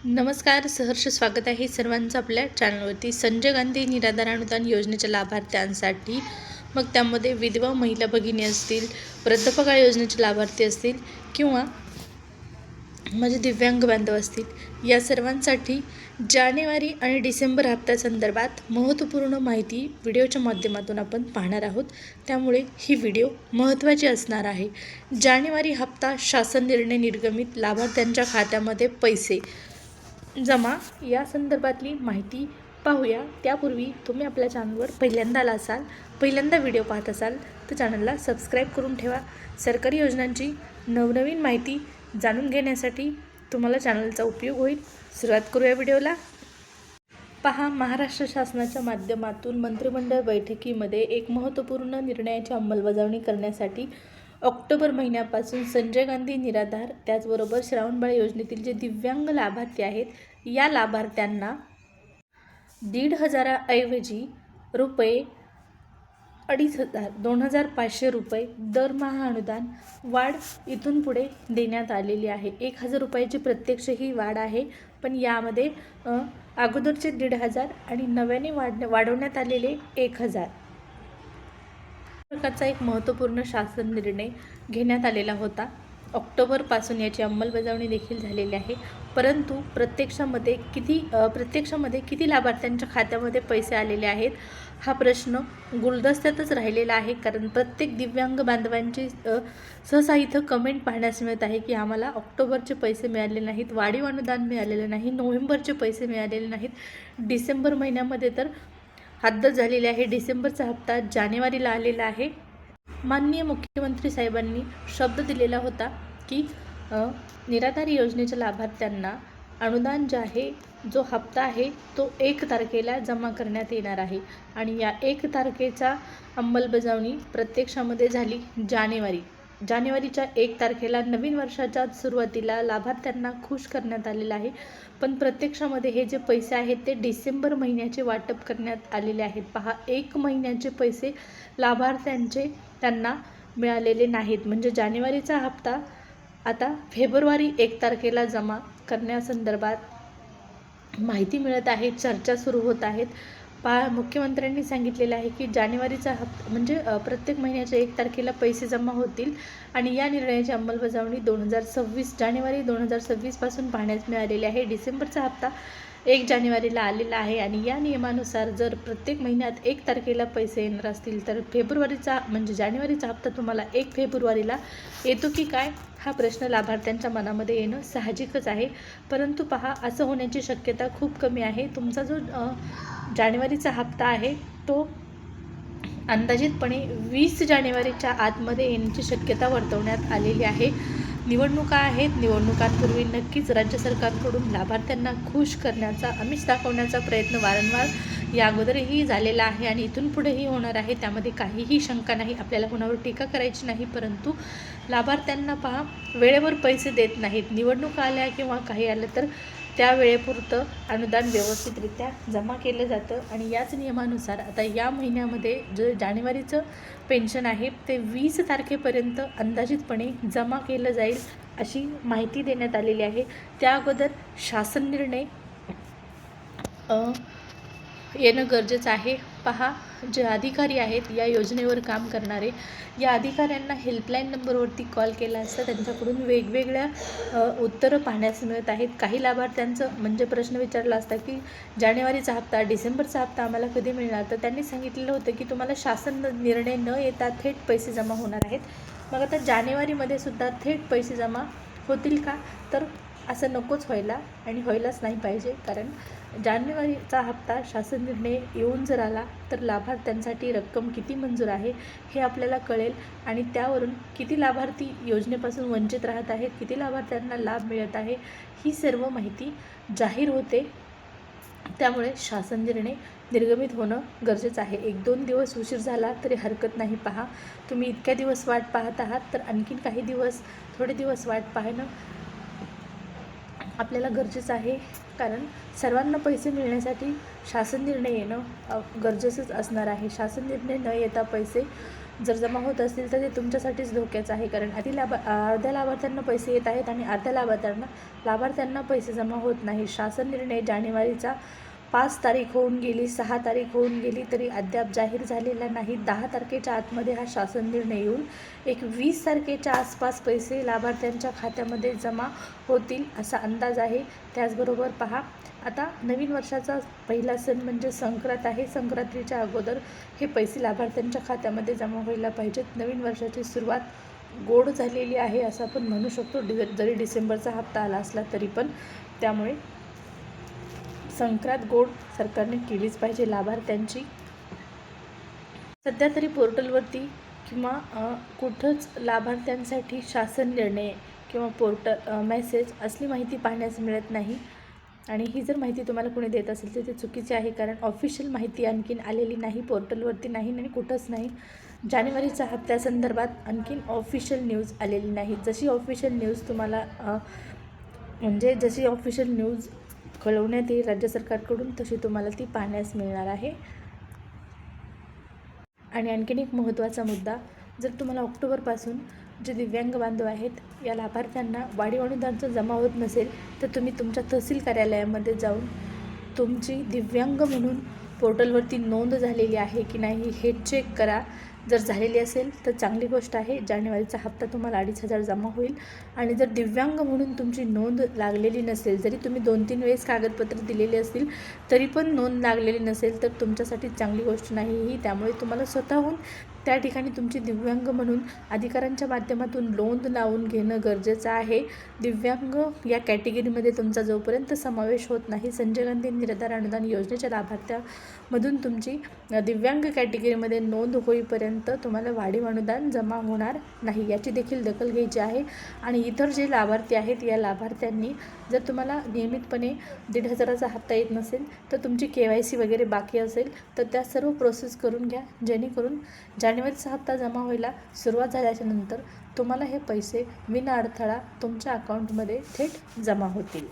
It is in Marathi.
नमस्कार, सहर्ष स्वागत आहे सर्वांचं आपल्या चॅनलवरती. संजय गांधी निराधार अनुदान योजनेच्या लाभार्थ्यांसाठी, मग त्यामध्ये विधवा महिला भगिनी असतील, वृद्धपकाळ योजनेचे लाभार्थी असतील किंवा माझे दिव्यांग बांधव असतील, या सर्वांसाठी जानेवारी आणि डिसेंबर हप्त्यासंदर्भात महत्त्वपूर्ण माहिती व्हिडिओच्या माध्यमातून आपण पाहणार आहोत. त्यामुळे ही व्हिडिओ महत्त्वाची असणार आहे. जानेवारी हप्ता शासन निर्णय निर्गमित लाभार्थ्यांच्या खात्यामध्ये पैसे जमा या संदर्भातली माहिती पाहूया. त्यापूर्वी तुम्ही आपल्या चॅनलवर पहिल्यांदा व्हिडिओ पाहत असाल तर चॅनलला सबस्क्राईब करून ठेवा. सरकारी योजनांची नवनवीन माहिती जाणून घेण्यासाठी तुम्हाला चॅनलचा उपयोग होईल. सुरुवात करूया व्हिडिओला. पहा, महाराष्ट्र शासनाच्या माध्यमातून मंत्रिमंडळ बैठकीमध्ये एक महत्त्वपूर्ण निर्णयाची अंमलबजावणी करण्यासाठी ऑक्टोबर महिन्यापासून संजय गांधी निराधार, त्याचबरोबर श्रावणबाळ योजनेतील जे दिव्यांग लाभार्थी आहेत, या लाभार्थ्यांना 1,500 ऐवजी रुपये 2,500 2,500 रुपये दरमहा अनुदान वाढ इथून पुढे देण्यात आलेली आहे. 1,000 रुपयाची प्रत्यक्ष ही वाढ आहे, पण यामध्ये अगोदरचे 1,500 आणि नव्याने वाढवण्यात आलेले 1,000 प्रकारचा एक महत्त्वपूर्ण शासन निर्णय घेण्यात आलेला होता. ऑक्टोबरपासून याची अंमलबजावणी देखील झालेली आहे. परंतु प्रत्यक्षामध्ये किती लाभार्थ्यांच्या खात्यामध्ये पैसे आलेले आहेत हा प्रश्न गुलदस्त्यातच राहिलेला आहे. कारण प्रत्येक दिव्यांग बांधवांची सहसा इथं कमेंट पाहण्यास मिळत आहे की आम्हाला ऑक्टोबरचे पैसे मिळाले नाहीत, वाढीव अनुदान मिळालेलं नाही, नोव्हेंबरचे पैसे मिळालेले नाहीत, डिसेंबर महिन्यामध्ये तर हद्द झालेली आहे. डिसेंबरचा हप्ता जानेवारीला आलेला आहे. माननीय मुख्यमंत्री साहेबांनी शब्द दिलेला होता की निराधार योजनेच्या लाभार्थ्यांना अनुदान जे आहे, जो हप्ता आहे तो 1 तारखेला जमा करण्यात येणार आहे. आणि या 1 तारखेचा अंमलबजावणी प्रत्यक्षामध्ये झाली जानेवारीच्या 1 तारखेला. नवीन वर्षाच्या सुरुवातीला लाभार्थ्यांना खुश करण्यात आलेलं आहे. पण प्रत्यक्षामध्ये हे जे पैसे आहेत ते डिसेंबर महिन्याचे वाटप करण्यात आलेले आहेत. पहा, 1 महिन्याचे पैसे लाभार्थ्यांचे त्यांना मिळालेले नाहीत. म्हणजे जानेवारीचा हप्ता आता फेब्रुवारी 1 तारखेला जमा करण्यासंदर्भात माहिती मिळत आहे, चर्चा सुरू होत आहेत. मुख्यमंत्र्यांनी सांगितलेलं आहे की जानेवारीचा हप्ता म्हणजे प्रत्येक महिन्याच्या 1 तारखेला पैसे जमा होतील आणि या निर्णयाची अंमलबजावणी जानेवारी 2026 पासून पाहण्यास मिळालेली आहे. डिसेंबरचा हप्ता 1 जानेवारीला आलेला आहे आणि या नियमानुसार जर प्रत्येक महिन्यात 1 तारखेला पैसे येणार असतील तर जानेवारीचा हप्ता तुम्हाला 1 फेब्रुवारीला येतो की काय हा प्रश्न लाभार्थ्यांच्या मनामध्ये येणं साहजिकच आहे. परंतु पहा, असं होण्याची शक्यता खूप कमी आहे. तुमचा जो जानेवारीचा हप्ता आहे तो अंदाजितपणे 20 जानेवारीच्या आतमध्ये येण्याची शक्यता वर्तवण्यात आलेली आहे. निवडणुका आहेत, निवडणुकांपूर्वी नक्कीच राज्य सरकारकडून लाभार्थ्यांना खुश करण्याचा, आमिष दाखवण्याचा प्रयत्न वारंवार या अगोदरही झालेला आहे आणि इथून पुढेही होणार आहे. त्यामध्ये काहीही शंका नाही. आपल्याला कोणावर टीका करायची नाही. परंतु लाभार्थ्यांना पहा, वेळेवर पैसे देत नाहीत. निवडणुका आल्या किंवा काही आलं तर त्या वेळेपुरतं अनुदान व्यवस्थितरित्या जमा केलं जातं आणि याच नियमानुसार आता या महिन्यामध्ये जे जानेवारीचं पेन्शन आहे ते 20 तारखेपर्यंत अंदाजितपणे जमा केलं जाईल अशी माहिती देण्यात आलेली आहे. त्या अगोदर शासन निर्णय येणं गरजेचं आहे. पहा, जे अधिकारी आहेत या योजनेवर काम करणारे, या अधिकाऱ्यांना हेल्पलाईन नंबरवरती कॉल केला असता त्यांच्याकडून वेगवेगळ्या उत्तरं पाहण्यास मिळत आहेत. काही लाभार्थ्यांचं प्रश्न विचारला असता की जानेवारीचा हप्ता, डिसेंबरचा हप्ता आम्हाला कधी मिळणार, तर त्यांनी सांगितलेलं होतं की तुम्हाला शासन निर्णय न येता थेट पैसे जमा होणार आहेत. मग आता जानेवारीमध्ये सुद्धा थेट पैसे जमा होतील का? तर असं नकोच व्हायला आणि व्हायलाच नाही पाहिजे. कारण जानेवारीचा हप्ता शासन निर्णय येऊन जर आला तर लाभार्थ्यांसाठी रक्कम किती मंजूर आहे हे आपल्याला कळेल आणि त्यावरून किती लाभार्थी योजनेपासून वंचित राहत आहेत, किती लाभार्थ्यांना लाभ मिळत आहे, ही सर्व माहिती जाहीर होते. त्यामुळे शासन निर्णय निर्गमित होणं गरजेचं आहे. 1-2 दिवस उशीर झाला तरी हरकत नाही. पहा, तुम्ही इतक्या दिवस वाट पाहत आहात तर आणखीन थोडे दिवस वाट पाहणं आपल्याला गरजेचं आहे. कारण सर्वांना पैसे मिळण्यासाठी शासन निर्णय येणं गरजेचंच असणार आहे. शासन निर्णय न येता पैसे जर जमा होत असतील तर ते तुमच्यासाठीच धोक्याचं आहे, कारण अर्ध्या लाभार्थ्यांना पैसे येत आहेत आणि अर्ध्या लाभार्थ्यांना पैसे जमा होत नाही. शासन निर्णय जानेवारीचा 5 तारीख होऊन गेली, 6 तारीख होऊन गेली तरी अद्याप जाहीर झालेला नाही. 10 तारखेच्या आतमध्ये हा शासन निर्णय येऊन एक 20 तारखेच्या आसपास पैसे लाभार्थ्यांच्या खात्यामध्ये जमा होतील असा अंदाज आहे. त्याचबरोबर पहा, आता नवीन वर्षाचा पहिला सण म्हणजे संक्रांत आहे. संक्रांतीच्या अगोदर हे पैसे लाभार्थ्यांच्या खात्यामध्ये जमा व्हायला पाहिजेत. नवीन वर्षाची सुरुवात गोड झालेली आहे असं आपण म्हणू शकतो, जरी डिसेंबरचा हप्ता आला असला तरी पण. त्यामुळे संक्रांत गोड सरकारने केलीच पाहिजे लाभार्थ्यांची. सध्या तरी पोर्टलवरती किंवा कुठंच लाभार्थ्यांसाठी शासन निर्णय किंवा मेसेज असली माहिती पाहण्यास मिळत नाही. आणि ही जर माहिती तुम्हाला कोणी देत असेल तर ते चुकीचे आहे, कारण ऑफिशियल माहिती आणखीन आलेली नाही, पोर्टलवरती नाही आणि कुठंच नाही. जानेवारीच्या हप्त्यासंदर्भात आणखीन ऑफिशियल न्यूज आलेली नाही. जशी ऑफिशियल न्यूज तुम्हाला जशी ऑफिशियल न्यूज कळवण्यात येईल राज्य सरकारकडून तशी तुम्हाला ती पाहण्यास मिळणार आहे. आणि आणखीन एक महत्त्वाचा मुद्दा, जर तुम्हाला ऑक्टोबरपासून जे दिव्यांग बांधव आहेत या लाभार्थ्यांना वाढीव अनुदान जमा होत नसेल तर तुम्ही तुमच्या तहसील कार्यालयामध्ये जाऊन तुमची दिव्यांग म्हणून पोर्टलवरती नोंद झालेली आहे की नाही हे चेक करा. जर झालेली असेल तर चांगली गोष्ट आहे, जानेवारीचा हप्ता तुम्हाला 2,500 जमा होईल. आणि जर दिव्यांग म्हणून तुमची नोंद लागलेली नसेल, जरी तुम्ही 2-3 वेळेस कागदपत्र दिलेली असतील तरी पण नोंद लागलेली नसेल तर तुमच्यासाठी चांगली गोष्ट नाही ही. त्यामुळे तुम्हाला स्वतःहून त्या ठिकाणी तुमची दिव्यांग म्हणून अधिकाऱ्यांच्या माध्यमातून नोंद लावून घेणं गरजेचं आहे. दिव्यांग या कॅटेगरीमध्ये तुमचा जोपर्यंत समावेश होत नाही, संजय गांधी निराधार अनुदान योजनेच्या लाभार्थ्यामधून तुमची दिव्यांग कॅटेगरीमध्ये नोंद होईपर्यंत तुम्हाला वाढीव अनुदान जमा होणार नाही, याची देखील दखल घ्यायची आहे. आणि इतर जे लाभार्थी आहेत या लाभार्थ्यांनी जर तुम्हाला नियमितपणे 1,500चा हप्ता येत नसेल तर तुमची KYC वगैरे बाकी असेल तर त्या सर्व प्रोसेस करून घ्या, जेणेकरून जानेवारीचा हप्ता जमा व्हायला सुरुवात झाल्याच्या नंतर तुम्हाला हे पैसे विना अडथळा तुमच्या अकाउंटमध्ये थेट जमा होतील.